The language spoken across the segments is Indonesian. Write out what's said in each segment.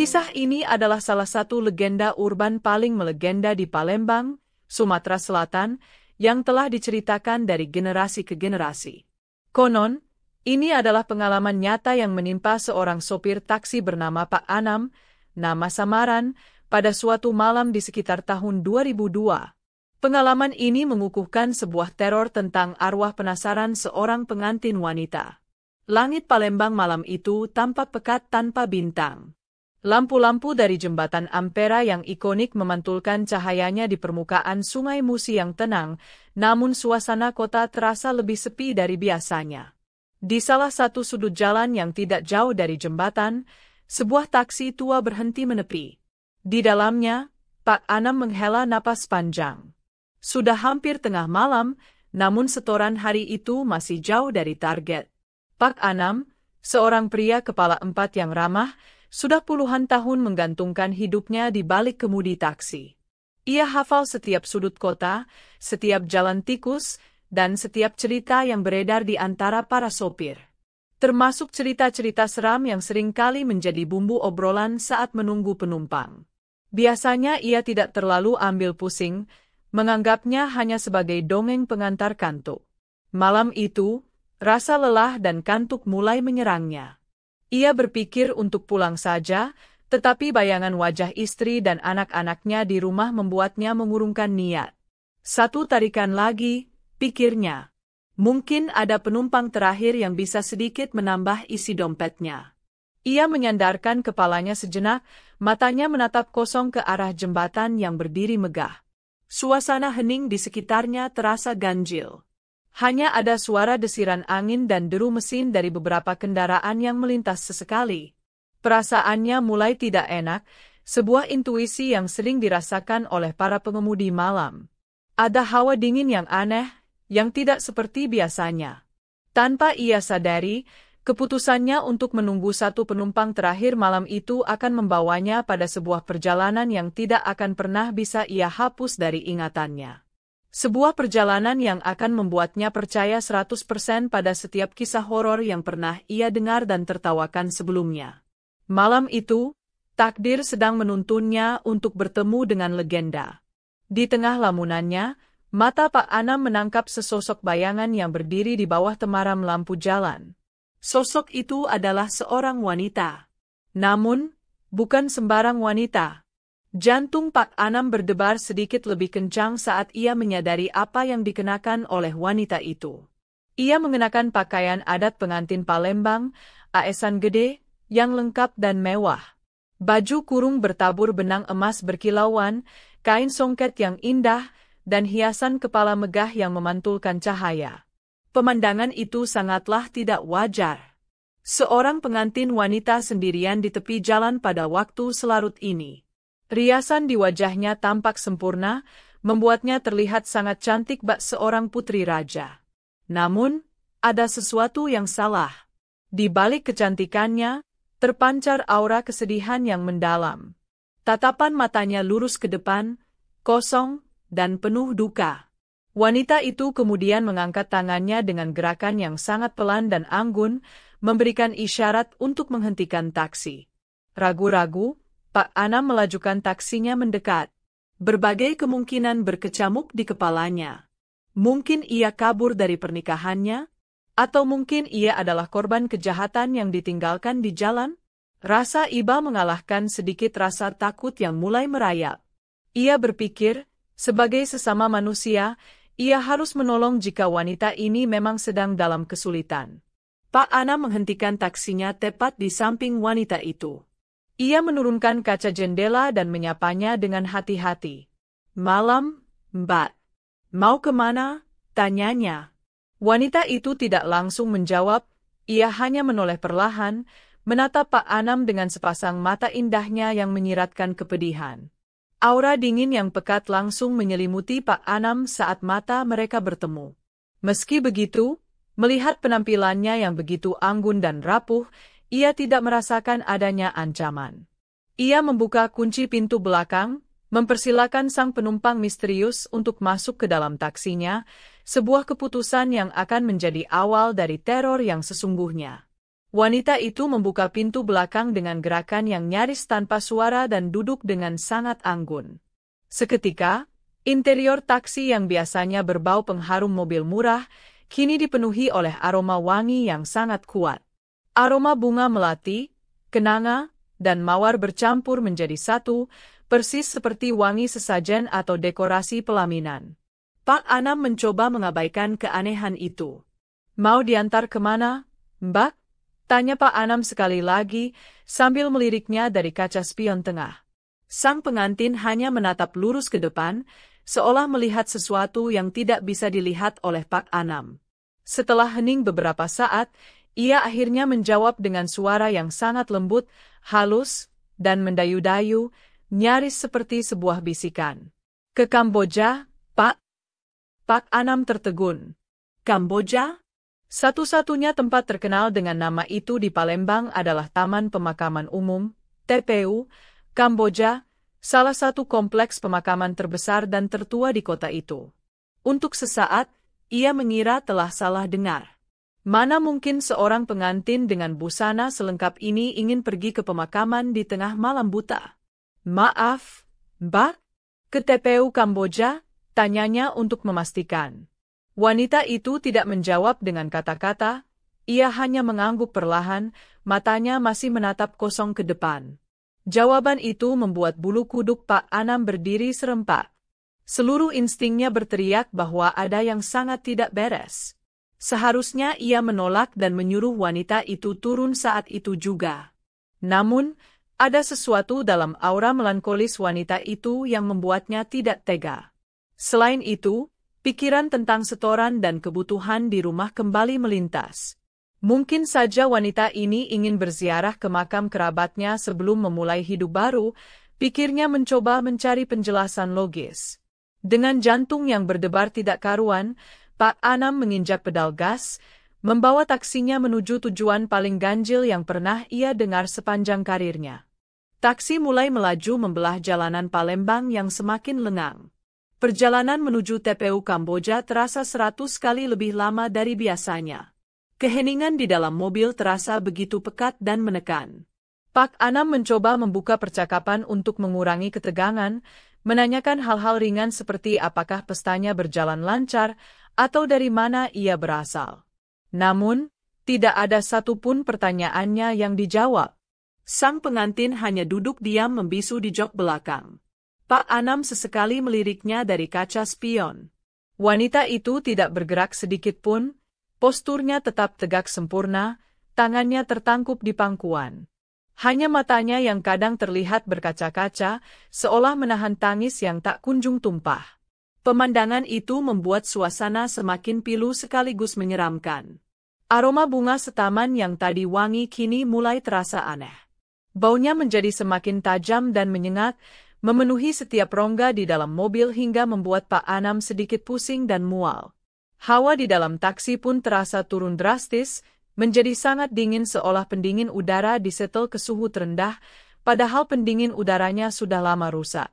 Kisah ini adalah salah satu legenda urban paling melegenda di Palembang, Sumatera Selatan, yang telah diceritakan dari generasi ke generasi. Konon, ini adalah pengalaman nyata yang menimpa seorang sopir taksi bernama Pak Anam, nama samaran, pada suatu malam di sekitar tahun 2002. Pengalaman ini mengukuhkan sebuah teror tentang arwah penasaran seorang pengantin wanita. Langit Palembang malam itu tampak pekat tanpa bintang. Lampu-lampu dari jembatan Ampera yang ikonik memantulkan cahayanya di permukaan Sungai Musi yang tenang, namun suasana kota terasa lebih sepi dari biasanya. Di salah satu sudut jalan yang tidak jauh dari jembatan, sebuah taksi tua berhenti menepi. Di dalamnya, Pak Anam menghela napas panjang. Sudah hampir tengah malam, namun setoran hari itu masih jauh dari target. Pak Anam, seorang pria kepala empat yang ramah, sudah puluhan tahun menggantungkan hidupnya di balik kemudi taksi. Ia hafal setiap sudut kota, setiap jalan tikus, dan setiap cerita yang beredar di antara para sopir. Termasuk cerita-cerita seram yang seringkali menjadi bumbu obrolan saat menunggu penumpang. Biasanya ia tidak terlalu ambil pusing, menganggapnya hanya sebagai dongeng pengantar kantuk. Malam itu, rasa lelah dan kantuk mulai menyerangnya. Ia berpikir untuk pulang saja, tetapi bayangan wajah istri dan anak-anaknya di rumah membuatnya mengurungkan niat. Satu tarikan lagi, pikirnya. Mungkin ada penumpang terakhir yang bisa sedikit menambah isi dompetnya. Ia menyandarkan kepalanya sejenak, matanya menatap kosong ke arah jembatan yang berdiri megah. Suasana hening di sekitarnya terasa ganjil. Hanya ada suara desiran angin dan deru mesin dari beberapa kendaraan yang melintas sesekali. Perasaannya mulai tidak enak, sebuah intuisi yang sering dirasakan oleh para pengemudi malam. Ada hawa dingin yang aneh, yang tidak seperti biasanya. Tanpa ia sadari, keputusannya untuk menunggu satu penumpang terakhir malam itu akan membawanya pada sebuah perjalanan yang tidak akan pernah bisa ia hapus dari ingatannya. Sebuah perjalanan yang akan membuatnya percaya 100% pada setiap kisah horor yang pernah ia dengar dan tertawakan sebelumnya. Malam itu, takdir sedang menuntunnya untuk bertemu dengan legenda. Di tengah lamunannya, mata Pak Anam menangkap sesosok bayangan yang berdiri di bawah temaram lampu jalan. Sosok itu adalah seorang wanita. Namun, bukan sembarang wanita. Jantung Pak Anam berdebar sedikit lebih kencang saat ia menyadari apa yang dikenakan oleh wanita itu. Ia mengenakan pakaian adat pengantin Palembang, aesan gede, yang lengkap dan mewah. Baju kurung bertabur benang emas berkilauan, kain songket yang indah, dan hiasan kepala megah yang memantulkan cahaya. Pemandangan itu sangatlah tidak wajar. Seorang pengantin wanita sendirian di tepi jalan pada waktu selarut ini. Riasan di wajahnya tampak sempurna, membuatnya terlihat sangat cantik bak seorang putri raja. Namun, ada sesuatu yang salah. Di balik kecantikannya, terpancar aura kesedihan yang mendalam. Tatapan matanya lurus ke depan, kosong, dan penuh duka. Wanita itu kemudian mengangkat tangannya dengan gerakan yang sangat pelan dan anggun, memberikan isyarat untuk menghentikan taksi. Ragu-ragu, Pak Anam melajukan taksinya mendekat. Berbagai kemungkinan berkecamuk di kepalanya. Mungkin ia kabur dari pernikahannya, atau mungkin ia adalah korban kejahatan yang ditinggalkan di jalan. Rasa iba mengalahkan sedikit rasa takut yang mulai merayap. Ia berpikir, sebagai sesama manusia, ia harus menolong jika wanita ini memang sedang dalam kesulitan. Pak Anam menghentikan taksinya tepat di samping wanita itu. Ia menurunkan kaca jendela dan menyapanya dengan hati-hati. "Malam, Mbak. Mau kemana?" tanyanya. Wanita itu tidak langsung menjawab, ia hanya menoleh perlahan, menatap Pak Anam dengan sepasang mata indahnya yang menyiratkan kepedihan. Aura dingin yang pekat langsung menyelimuti Pak Anam saat mata mereka bertemu. Meski begitu, melihat penampilannya yang begitu anggun dan rapuh, ia tidak merasakan adanya ancaman. Ia membuka kunci pintu belakang, mempersilakan sang penumpang misterius untuk masuk ke dalam taksinya, sebuah keputusan yang akan menjadi awal dari teror yang sesungguhnya. Wanita itu membuka pintu belakang dengan gerakan yang nyaris tanpa suara dan duduk dengan sangat anggun. Seketika, interior taksi yang biasanya berbau pengharum mobil murah, kini dipenuhi oleh aroma wangi yang sangat kuat. Aroma bunga melati, kenanga, dan mawar bercampur menjadi satu, persis seperti wangi sesajen atau dekorasi pelaminan. Pak Anam mencoba mengabaikan keanehan itu. "Mau diantar kemana, Mbak?" tanya Pak Anam sekali lagi, sambil meliriknya dari kaca spion tengah. Sang pengantin hanya menatap lurus ke depan, seolah melihat sesuatu yang tidak bisa dilihat oleh Pak Anam. Setelah hening beberapa saat, ia akhirnya menjawab dengan suara yang sangat lembut, halus, dan mendayu-dayu, nyaris seperti sebuah bisikan. "Ke Kamboja, Pak?" Pak Anam tertegun. "Kamboja?" Satu-satunya tempat terkenal dengan nama itu di Palembang adalah Taman Pemakaman Umum, TPU, Kamboja, salah satu kompleks pemakaman terbesar dan tertua di kota itu. Untuk sesaat, ia mengira telah salah dengar. Mana mungkin seorang pengantin dengan busana selengkap ini ingin pergi ke pemakaman di tengah malam buta? "Maaf, Mbak, ke TPU Kamboja?" tanyanya untuk memastikan. Wanita itu tidak menjawab dengan kata-kata, ia hanya mengangguk perlahan, matanya masih menatap kosong ke depan. Jawaban itu membuat bulu kuduk Pak Anam berdiri serempak. Seluruh instingnya berteriak bahwa ada yang sangat tidak beres. Seharusnya ia menolak dan menyuruh wanita itu turun saat itu juga. Namun, ada sesuatu dalam aura melankolis wanita itu yang membuatnya tidak tega. Selain itu, pikiran tentang setoran dan kebutuhan di rumah kembali melintas. Mungkin saja wanita ini ingin berziarah ke makam kerabatnya sebelum memulai hidup baru, pikirnya mencoba mencari penjelasan logis. Dengan jantung yang berdebar tidak karuan, Pak Anam menginjak pedal gas, membawa taksinya menuju tujuan paling ganjil yang pernah ia dengar sepanjang karirnya. Taksi mulai melaju membelah jalanan Palembang yang semakin lengang. Perjalanan menuju TPU Kamboja terasa 100 kali lebih lama dari biasanya. Keheningan di dalam mobil terasa begitu pekat dan menekan. Pak Anam mencoba membuka percakapan untuk mengurangi ketegangan, menanyakan hal-hal ringan seperti apakah pestanya berjalan lancar atau dari mana ia berasal. Namun, tidak ada satupun pertanyaannya yang dijawab. Sang pengantin hanya duduk diam membisu di jok belakang. Pak Anam sesekali meliriknya dari kaca spion. Wanita itu tidak bergerak sedikit pun, posturnya tetap tegak sempurna, tangannya tertangkup di pangkuan. Hanya matanya yang kadang terlihat berkaca-kaca, seolah menahan tangis yang tak kunjung tumpah. Pemandangan itu membuat suasana semakin pilu sekaligus menyeramkan. Aroma bunga setaman yang tadi wangi kini mulai terasa aneh. Baunya menjadi semakin tajam dan menyengat, memenuhi setiap rongga di dalam mobil hingga membuat Pak Anam sedikit pusing dan mual. Hawa di dalam taksi pun terasa turun drastis, menjadi sangat dingin seolah pendingin udara disetel ke suhu terendah, padahal pendingin udaranya sudah lama rusak.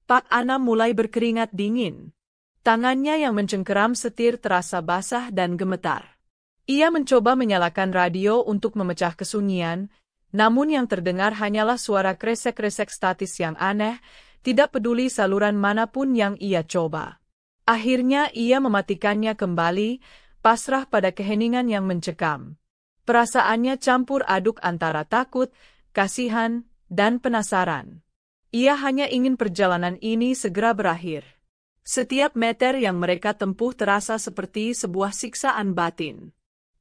Pak Anam mulai berkeringat dingin. Tangannya yang mencengkeram setir terasa basah dan gemetar. Ia mencoba menyalakan radio untuk memecah kesunyian, namun yang terdengar hanyalah suara kresek-kresek statis yang aneh, tidak peduli saluran manapun yang ia coba. Akhirnya ia mematikannya kembali, pasrah pada keheningan yang mencekam. Perasaannya campur aduk antara takut, kasihan, dan penasaran. Ia hanya ingin perjalanan ini segera berakhir. Setiap meter yang mereka tempuh terasa seperti sebuah siksaan batin.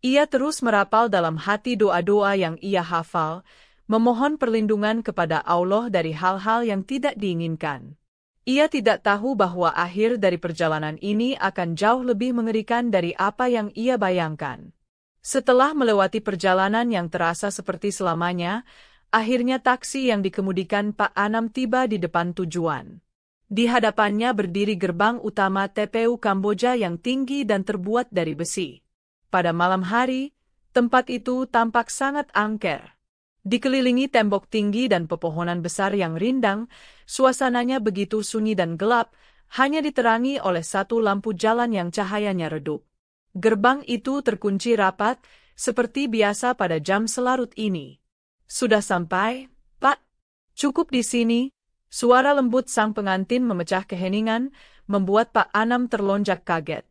Ia terus merapal dalam hati doa-doa yang ia hafal, memohon perlindungan kepada Allah dari hal-hal yang tidak diinginkan. Ia tidak tahu bahwa akhir dari perjalanan ini akan jauh lebih mengerikan dari apa yang ia bayangkan. Setelah melewati perjalanan yang terasa seperti selamanya, akhirnya taksi yang dikemudikan Pak Anam tiba di depan tujuan. Di hadapannya berdiri gerbang utama TPU Kamboja yang tinggi dan terbuat dari besi. Pada malam hari, tempat itu tampak sangat angker. Dikelilingi tembok tinggi dan pepohonan besar yang rindang, suasananya begitu sunyi dan gelap, hanya diterangi oleh satu lampu jalan yang cahayanya redup. Gerbang itu terkunci rapat, seperti biasa pada jam selarut ini. Sudah sampai, Pak? Cukup di sini. Suara lembut sang pengantin memecah keheningan, membuat Pak Anam terlonjak kaget.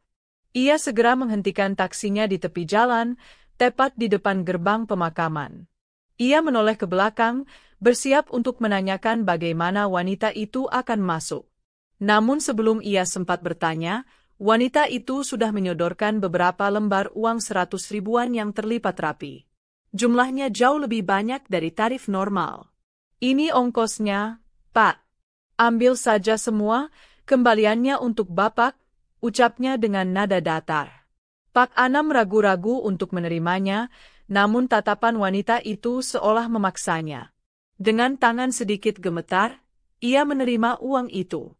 Ia segera menghentikan taksinya di tepi jalan, tepat di depan gerbang pemakaman. Ia menoleh ke belakang, bersiap untuk menanyakan bagaimana wanita itu akan masuk. Namun sebelum ia sempat bertanya, wanita itu sudah menyodorkan beberapa lembar uang 100 ribuan yang terlipat rapi. Jumlahnya jauh lebih banyak dari tarif normal. Ini ongkosnya, Pak. Ambil saja semua, kembaliannya untuk Bapak, ucapnya dengan nada datar. Pak Anam ragu-ragu untuk menerimanya, namun tatapan wanita itu seolah memaksanya. Dengan tangan sedikit gemetar, ia menerima uang itu.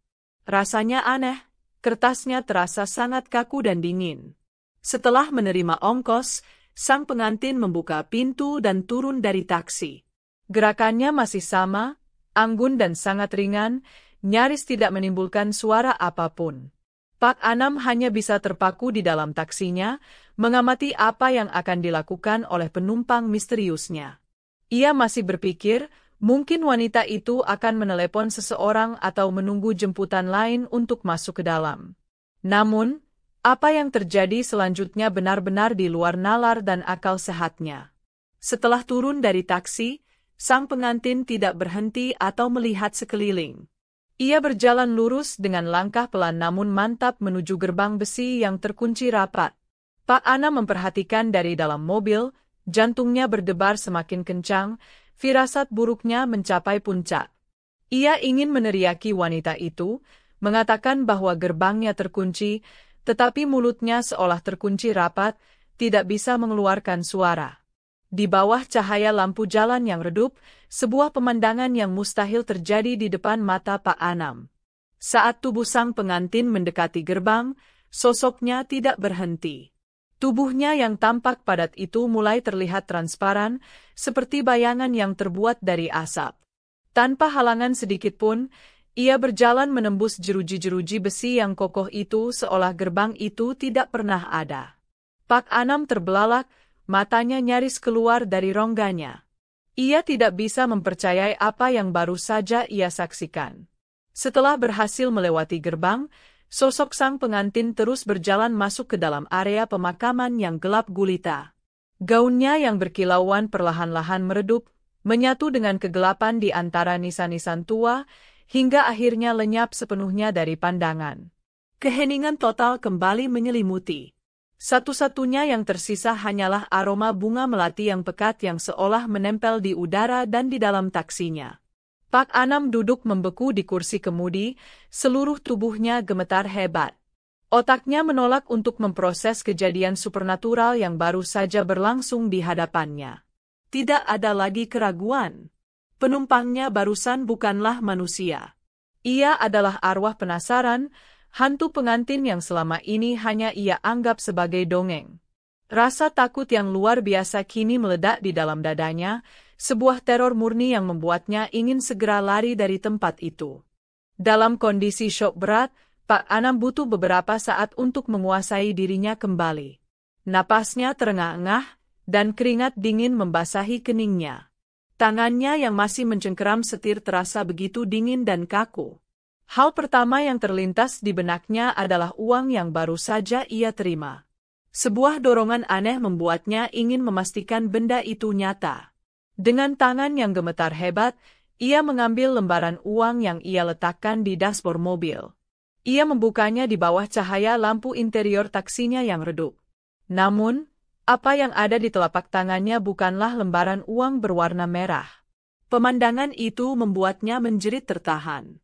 Rasanya aneh, kertasnya terasa sangat kaku dan dingin. Setelah menerima ongkos, sang pengantin membuka pintu dan turun dari taksi. Gerakannya masih sama, anggun dan sangat ringan, nyaris tidak menimbulkan suara apapun. Pak Anam hanya bisa terpaku di dalam taksinya, mengamati apa yang akan dilakukan oleh penumpang misteriusnya. Ia masih berpikir, mungkin wanita itu akan menelepon seseorang atau menunggu jemputan lain untuk masuk ke dalam. Namun, apa yang terjadi selanjutnya benar-benar di luar nalar dan akal sehatnya. Setelah turun dari taksi, sang pengantin tidak berhenti atau melihat sekeliling. Ia berjalan lurus dengan langkah pelan namun mantap menuju gerbang besi yang terkunci rapat. Pak Ana memperhatikan dari dalam mobil, jantungnya berdebar semakin kencang, firasat buruknya mencapai puncak. Ia ingin meneriaki wanita itu, mengatakan bahwa gerbangnya terkunci, tetapi mulutnya seolah terkunci rapat, tidak bisa mengeluarkan suara. Di bawah cahaya lampu jalan yang redup, sebuah pemandangan yang mustahil terjadi di depan mata Pak Anam. Saat tubuh sang pengantin mendekati gerbang, sosoknya tidak berhenti. Tubuhnya yang tampak padat itu mulai terlihat transparan, seperti bayangan yang terbuat dari asap. Tanpa halangan sedikit pun, ia berjalan menembus jeruji-jeruji besi yang kokoh itu seolah gerbang itu tidak pernah ada. Pak Anam terbelalak, matanya nyaris keluar dari rongganya. Ia tidak bisa mempercayai apa yang baru saja ia saksikan. Setelah berhasil melewati gerbang, sosok sang pengantin terus berjalan masuk ke dalam area pemakaman yang gelap gulita. Gaunnya yang berkilauan perlahan-lahan meredup, menyatu dengan kegelapan di antara nisan-nisan tua, hingga akhirnya lenyap sepenuhnya dari pandangan. Keheningan total kembali menyelimuti. Satu-satunya yang tersisa hanyalah aroma bunga melati yang pekat yang seolah menempel di udara dan di dalam taksinya. Pak Anam duduk membeku di kursi kemudi, seluruh tubuhnya gemetar hebat. Otaknya menolak untuk memproses kejadian supernatural yang baru saja berlangsung di hadapannya. Tidak ada lagi keraguan. Penumpangnya barusan bukanlah manusia. Ia adalah arwah penasaran, hantu pengantin yang selama ini hanya ia anggap sebagai dongeng. Rasa takut yang luar biasa kini meledak di dalam dadanya, sebuah teror murni yang membuatnya ingin segera lari dari tempat itu. Dalam kondisi syok berat, Pak Anam butuh beberapa saat untuk menguasai dirinya kembali. Napasnya terengah-engah, dan keringat dingin membasahi keningnya. Tangannya yang masih mencengkeram setir terasa begitu dingin dan kaku. Hal pertama yang terlintas di benaknya adalah uang yang baru saja ia terima. Sebuah dorongan aneh membuatnya ingin memastikan benda itu nyata. Dengan tangan yang gemetar hebat, ia mengambil lembaran uang yang ia letakkan di dashboard mobil. Ia membukanya di bawah cahaya lampu interior taksinya yang redup. Namun, apa yang ada di telapak tangannya bukanlah lembaran uang berwarna merah. Pemandangan itu membuatnya menjerit tertahan.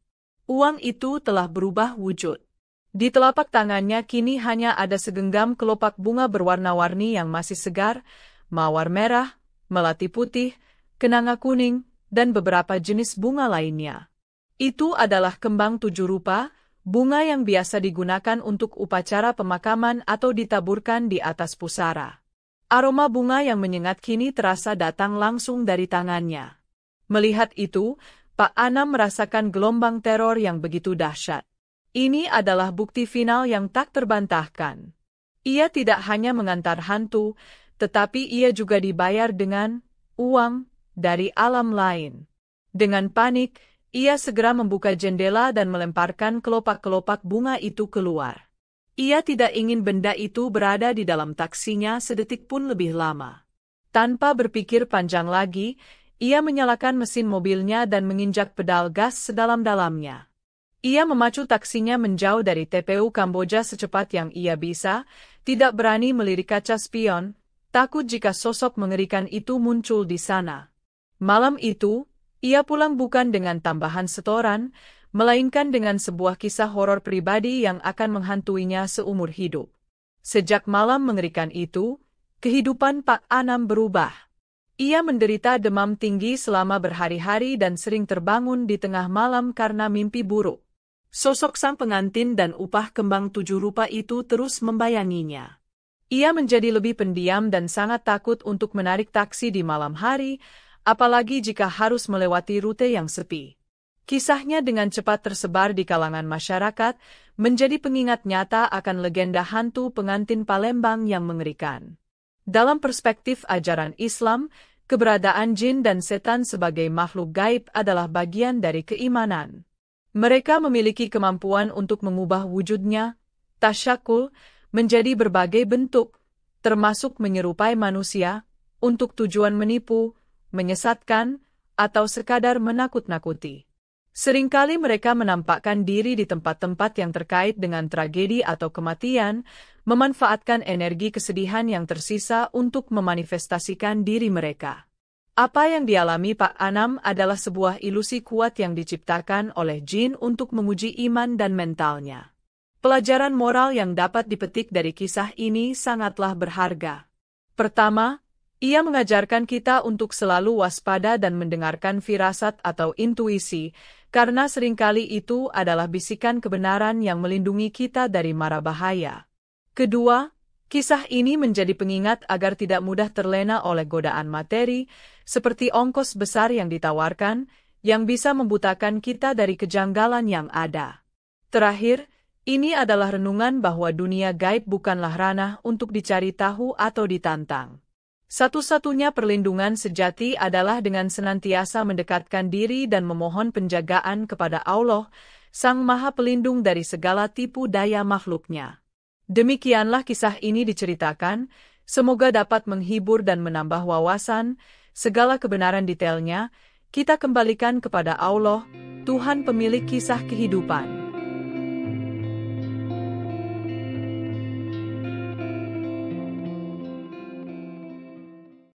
Uang itu telah berubah wujud. Di telapak tangannya kini hanya ada segenggam kelopak bunga berwarna-warni yang masih segar, mawar merah, melati putih, kenanga kuning, dan beberapa jenis bunga lainnya. Itu adalah kembang 7 rupa, bunga yang biasa digunakan untuk upacara pemakaman atau ditaburkan di atas pusara. Aroma bunga yang menyengat kini terasa datang langsung dari tangannya. Melihat itu, Pak Anam merasakan gelombang teror yang begitu dahsyat. Ini adalah bukti final yang tak terbantahkan. Ia tidak hanya mengantar hantu, tetapi ia juga dibayar dengan uang dari alam lain. Dengan panik, ia segera membuka jendela dan melemparkan kelopak-kelopak bunga itu keluar. Ia tidak ingin benda itu berada di dalam taksinya sedetik pun lebih lama. Tanpa berpikir panjang lagi, ia menyalakan mesin mobilnya dan menginjak pedal gas sedalam-dalamnya. Ia memacu taksinya menjauh dari TPU Kamboja secepat yang ia bisa, tidak berani melirik kaca spion, takut jika sosok mengerikan itu muncul di sana. Malam itu, ia pulang bukan dengan tambahan setoran, melainkan dengan sebuah kisah horor pribadi yang akan menghantuinya seumur hidup. Sejak malam mengerikan itu, kehidupan Pak Anam berubah. Ia menderita demam tinggi selama berhari-hari dan sering terbangun di tengah malam karena mimpi buruk. Sosok sang pengantin dan upah kembang 7 rupa itu terus membayanginya. Ia menjadi lebih pendiam dan sangat takut untuk menarik taksi di malam hari, apalagi jika harus melewati rute yang sepi. Kisahnya dengan cepat tersebar di kalangan masyarakat, menjadi pengingat nyata akan legenda hantu pengantin Palembang yang mengerikan. Dalam perspektif ajaran Islam, keberadaan jin dan setan sebagai makhluk gaib adalah bagian dari keimanan. Mereka memiliki kemampuan untuk mengubah wujudnya, tasyakul, menjadi berbagai bentuk, termasuk menyerupai manusia, untuk tujuan menipu, menyesatkan, atau sekadar menakut-nakuti. Seringkali mereka menampakkan diri di tempat-tempat yang terkait dengan tragedi atau kematian, memanfaatkan energi kesedihan yang tersisa untuk memanifestasikan diri mereka. Apa yang dialami Pak Anam adalah sebuah ilusi kuat yang diciptakan oleh jin untuk menguji iman dan mentalnya. Pelajaran moral yang dapat dipetik dari kisah ini sangatlah berharga. Pertama, ia mengajarkan kita untuk selalu waspada dan mendengarkan firasat atau intuisi, karena seringkali itu adalah bisikan kebenaran yang melindungi kita dari mara bahaya. Kedua, kisah ini menjadi pengingat agar tidak mudah terlena oleh godaan materi, seperti ongkos besar yang ditawarkan, yang bisa membutakan kita dari kejanggalan yang ada. Terakhir, ini adalah renungan bahwa dunia gaib bukanlah ranah untuk dicari tahu atau ditantang. Satu-satunya perlindungan sejati adalah dengan senantiasa mendekatkan diri dan memohon penjagaan kepada Allah, Sang Maha Pelindung dari segala tipu daya makhluknya. Demikianlah kisah ini diceritakan, semoga dapat menghibur dan menambah wawasan, segala kebenaran detailnya, kita kembalikan kepada Allah, Tuhan pemilik kisah kehidupan.